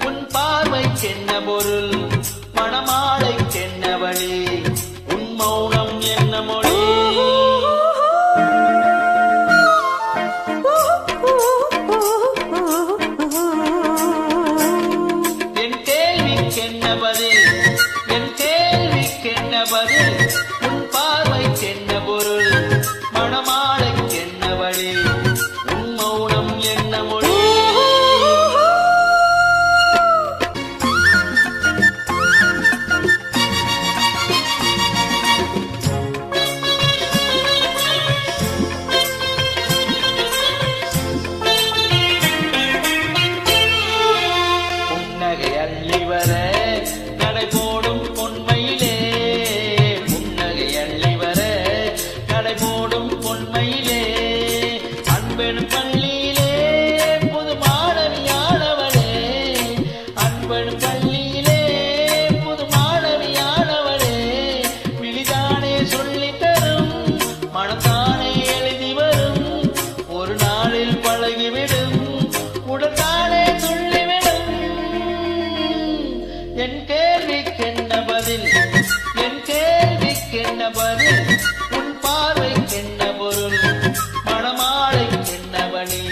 உன் பார்வைக்கென்ன பொருள் மணமாலைக்கென்ன வழி உன் மௌனம் என்ன மொழி என் கேள்விக்கென்ன பதில் என் கேள்விக்கென்ன பதில் உன் பார்வைக்கென்ன பொருள் மணமாலைக்கென்ன வழி உன் மௌனம் என்ன மொழி புன்னகை அள்ளி வர நடை போடும் பொன்மையிலே புன்னகை அள்ளி வர நடை போடும் பொன்மையிலே அன்பெனும் பள்ளியிலே புது மாணவியானவளே அன்பெனும் பள்ளியிலே புது மாணவியானவளே விழிதானே சொல்லித் தரும் மனத்தானே எழுதி வரும் ஒரு நாளில் பழகிவிடும் உடல்தானே சொல்லிவிடும் என் கேள்விக்கென்ன பதில் என் கேள்விக்கென்ன பதில் உன் பார்வைக்கென்ன பொருள் மணமாலைக்கென்ன வழி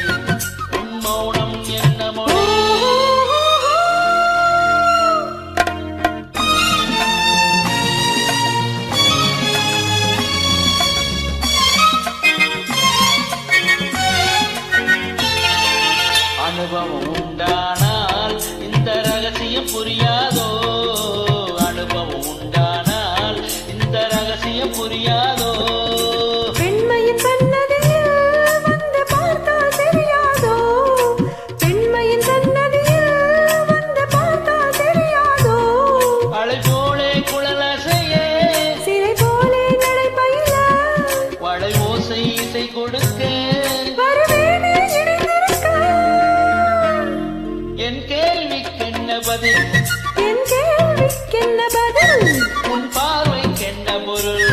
உன் மௌனம் என்ன மொழி அனுபவம் உண்டானால் இந்த ரகசியம் புரியாதோ அனுபவம் உண்டானால் இந்த ரகசியம் புரியாதோ பெண்மையின் சன்னதியில் வந்து பார்த்தால் தெரியாதோ பெண்மையின் சன்னதியில் வந்து பார்த்தால் தெரியாதோ அலை போலே குழலசையே சிலை போலே நடைபயில வளை ஓசை இசை கொடுக்க வருவேனே இணைந்திருக்க என் கேள்விக்கென்ன பதில் என் கேள்விக்கென்ன பதில் உன் பார்வைக்கென்ன பொருள்